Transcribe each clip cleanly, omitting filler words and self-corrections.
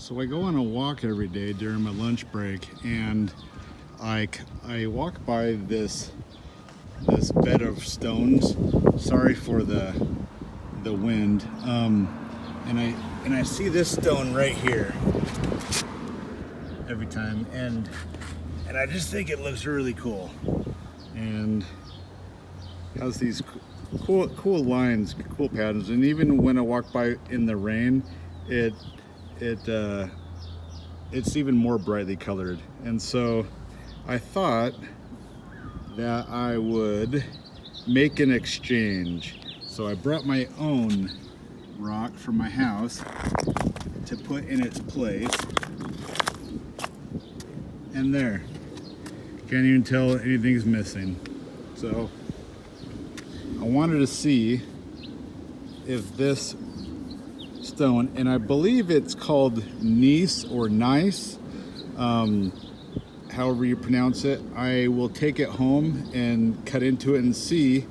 So I go on a walk every day during my lunch break, and I walk by this bed of stones. Sorry for the wind. And I see this stone right here every time, and I just think it looks really cool, and has these cool lines, cool patterns, and even when I walk by in the rain, it's even more brightly colored. And so I thought that I would make an exchange. So I brought my own rock from my house to put in its place. And there, can't even tell anything's missing. So I wanted to see if this stone, and I believe it's called Gneiss or Gneiss, however you pronounce it, I will take it home and cut into it and see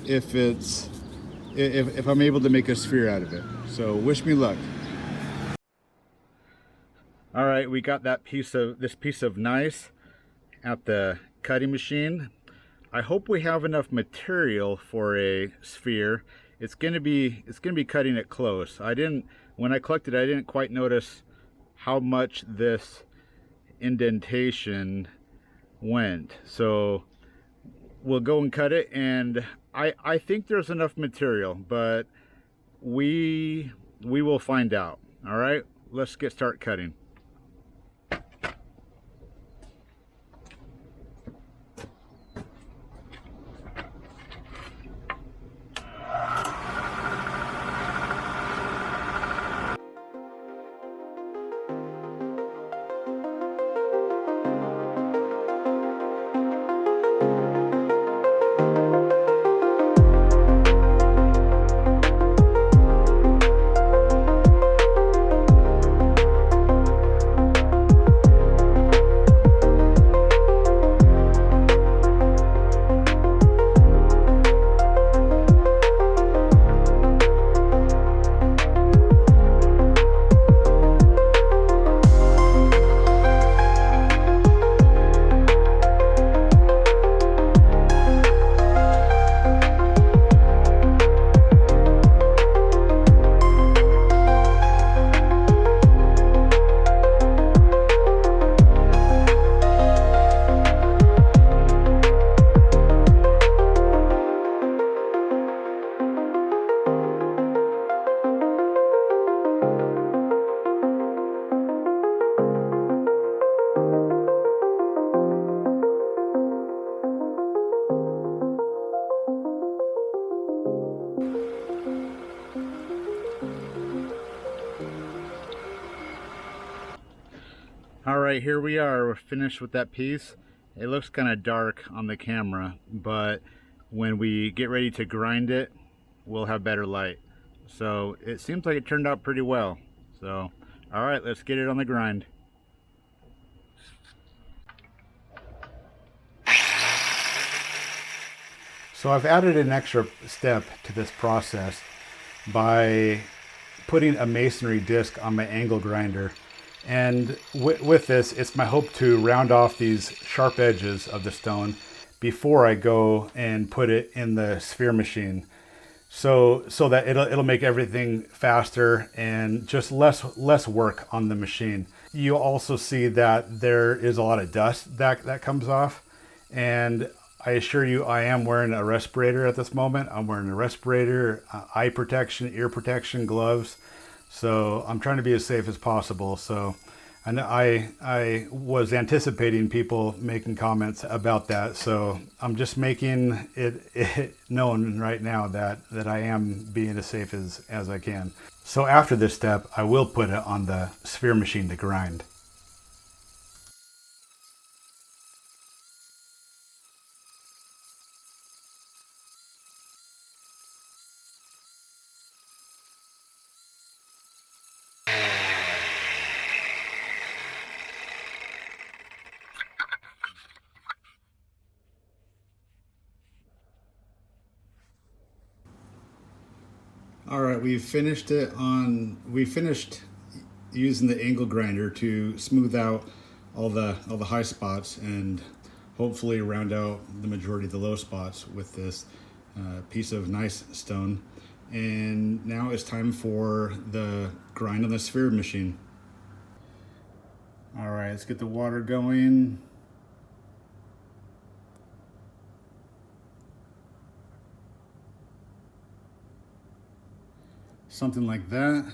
if I'm able to make a sphere out of it. So wish me luck. All right, we got this piece of Gneiss at the cutting machine. I hope we have enough material for a sphere. It's gonna be cutting it close. When I collected, I didn't quite notice how much this indentation went. So we'll go and cut it, and I think there's enough material, but we will find out. All right, let's start cutting. All right, here we are. We're finished with that piece. It looks kind of dark on the camera, but when we get ready to grind it, we'll have better light. So it seems like it turned out pretty well. So, all right, let's get it on the grind. So I've added an extra step to this process by putting a masonry disc on my angle grinder. And with this, it's my hope to round off these sharp edges of the stone before I go and put it in the sphere machine, so that it'll make everything faster and just less work on the machine. You also see that there is a lot of dust that comes off, and I assure you, I am wearing a respirator at this moment. I'm wearing a respirator, eye protection, ear protection, gloves. So I'm trying to be as safe as possible. So I was anticipating people making comments about that. So I'm just making it known right now that I am being as safe as I can. So after this step, I will put it on the sphere machine to grind. All right, we finished using the angle grinder to smooth out all the high spots and hopefully round out the majority of the low spots with this piece of Gneiss stone. And now it's time for the grind on the sphere machine. All right, let's get the water going. Something like that.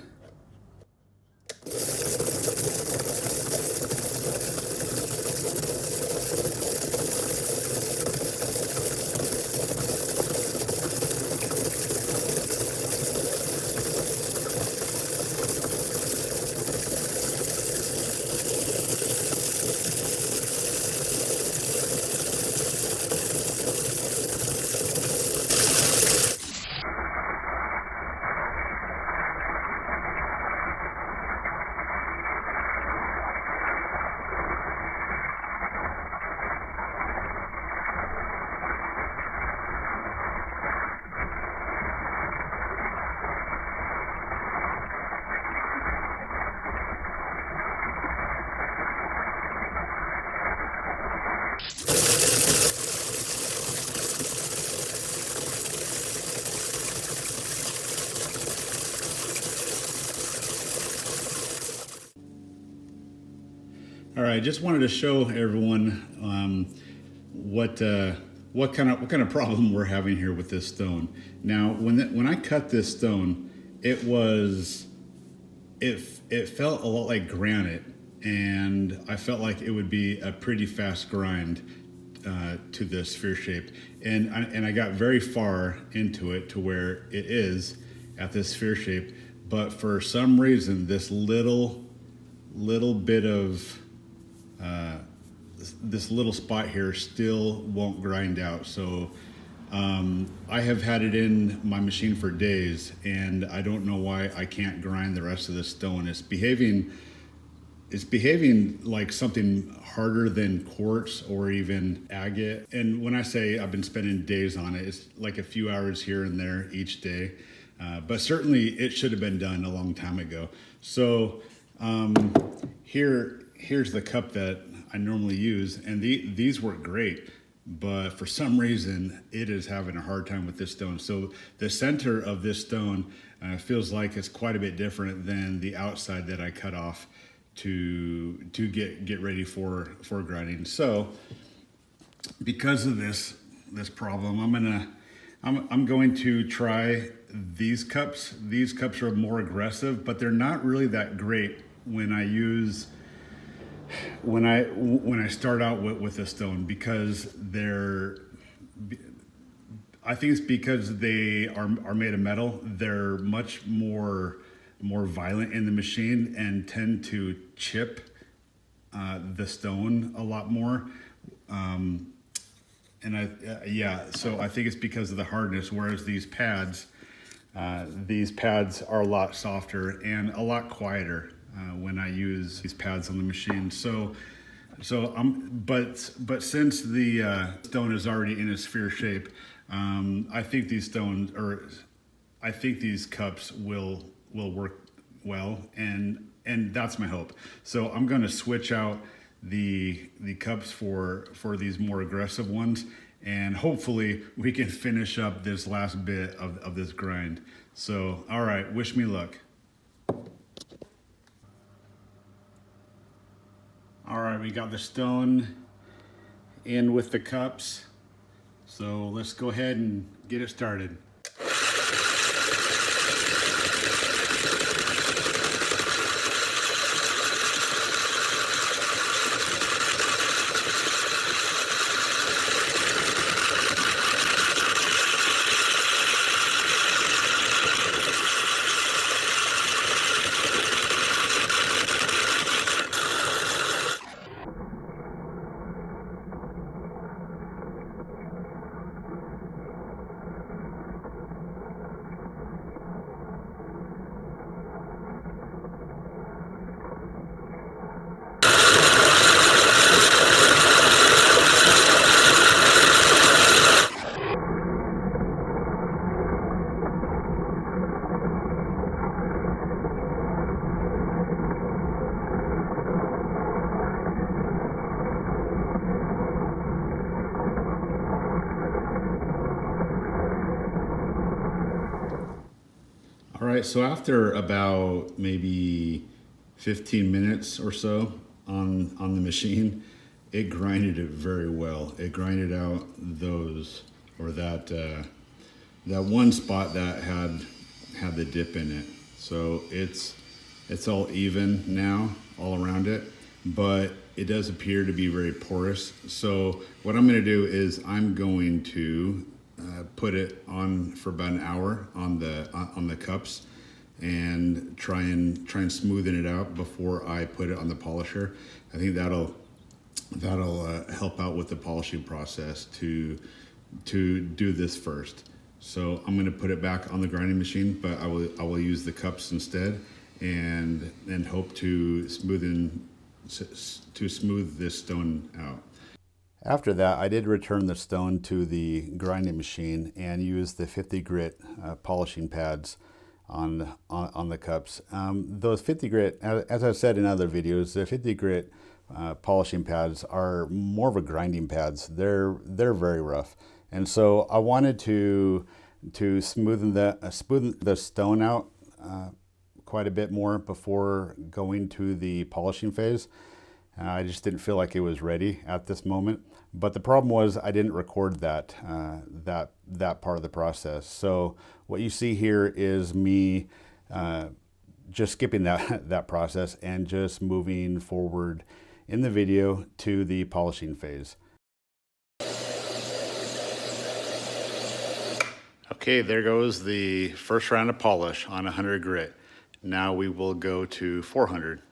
All right, just wanted to show everyone what kind of problem we're having here with this stone. Now, when I cut this stone, it felt a lot like granite, and I felt like it would be a pretty fast grind to this sphere shape, and I got very far into it to where it is at this sphere shape, but for some reason this little bit of this little spot here still won't grind out. So I have had it in my machine for days, and I don't know why I can't grind the rest of this stone. It's behaving like something harder than quartz or even agate. And when I say I've been spending days on it, it's like a few hours here and there each day. But certainly it should have been done a long time ago. So here's the cup that I normally use, and these work great, but for some reason it is having a hard time with this stone. So the center of this stone feels like it's quite a bit different than the outside that I cut off to get ready for grinding. So because of this problem, I'm going to try these cups. These cups are more aggressive, but they're not really that great when I start out with a stone, because I think it's because they are made of metal. They're much more violent in the machine and tend to chip the stone a lot more. So I think it's because of the hardness, whereas these pads are a lot softer and a lot quieter when I use these pads on the machine. But since the stone is already in a sphere shape, I think these cups will work well, and that's my hope. So I'm going to switch out the cups for these more aggressive ones, and hopefully we can finish up this last bit of this grind. So, all right, wish me luck. All right, we got the stone in with the cups. So let's go ahead and get it started. right, so after about maybe 15 minutes or so on the machine, it grinded it very well. It grinded out those, or that one spot that had the dip in it. So it's all even now all around it, but it does appear to be very porous. So what I'm going to do is I'm going to put it on for about an hour on the cups and try and smoothen it out before I put it on the polisher. I think that'll help out with the polishing process to do this first. So I'm going to put it back on the grinding machine, but I will use the cups instead and hope to smooth this stone out. After that, I did return the stone to the grinding machine and used the 50 grit polishing pads on the cups. Those 50 grit, as I've said in other videos, the 50 grit polishing pads are more of a grinding pads. They're very rough, and so I wanted to smoothen the stone out quite a bit more before going to the polishing phase. I just didn't feel like it was ready at this moment. But the problem was I didn't record that part of the process. So what you see here is me just skipping that process and just moving forward in the video to the polishing phase. Okay, there goes the first round of polish on 100 grit. Now we will go to 400.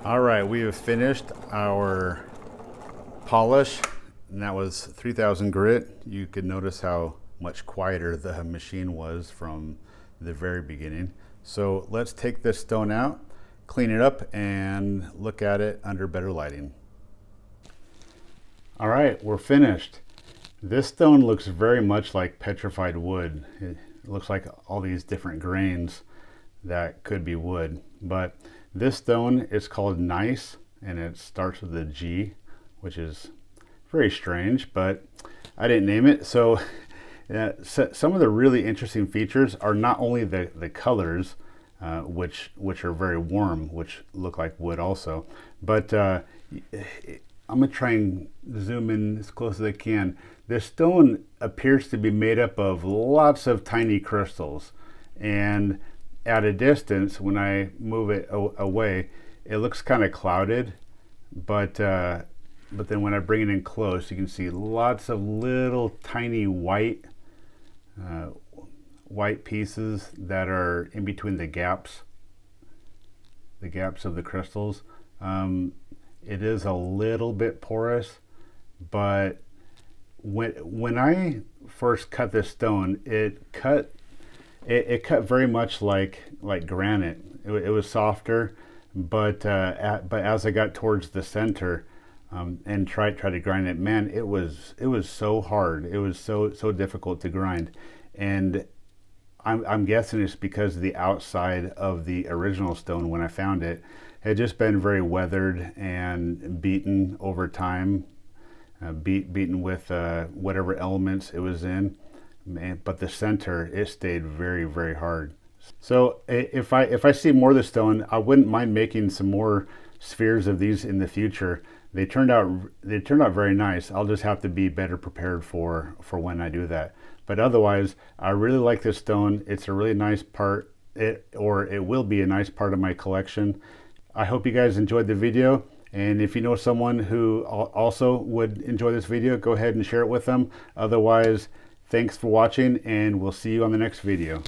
All right, we have finished our polish, and that was 3000 grit. You could notice how much quieter the machine was from the very beginning. So let's take this stone out, clean it up, and look at it under better lighting. All right, we're finished. This stone looks very much like petrified wood. It looks like all these different grains that could be wood, but this stone is called Gneiss, and it starts with a G, which is very strange, but I didn't name it. So some of the really interesting features are not only the colors, which are very warm, which look like wood also, but I'm gonna try and zoom in as close as I can. This stone appears to be made up of lots of tiny crystals, and at a distance, when I move it away, it looks kind of clouded, but then when I bring it in close, you can see lots of little tiny white pieces that are in between the gaps of the crystals. It is a little bit porous, but when I first cut this stone, it cut very much like granite. It was softer, but as I got towards the center and tried to grind it, man, it was so hard. It was so difficult to grind, and I'm guessing it's because the outside of the original stone, when I found it, had just been very weathered and beaten over time, beaten with whatever elements it was in. But the center, it stayed very, very hard. So if I see more of the stone, I wouldn't mind making some more spheres of these in the future. They turned out very nice. I'll just have to be better prepared for when I do that. But otherwise, I really like this stone. It's a really nice part. It will be a nice part of my collection. I hope you guys enjoyed the video. And if you know someone who also would enjoy this video, go ahead and share it with them. Otherwise, thanks for watching, and we'll see you on the next video.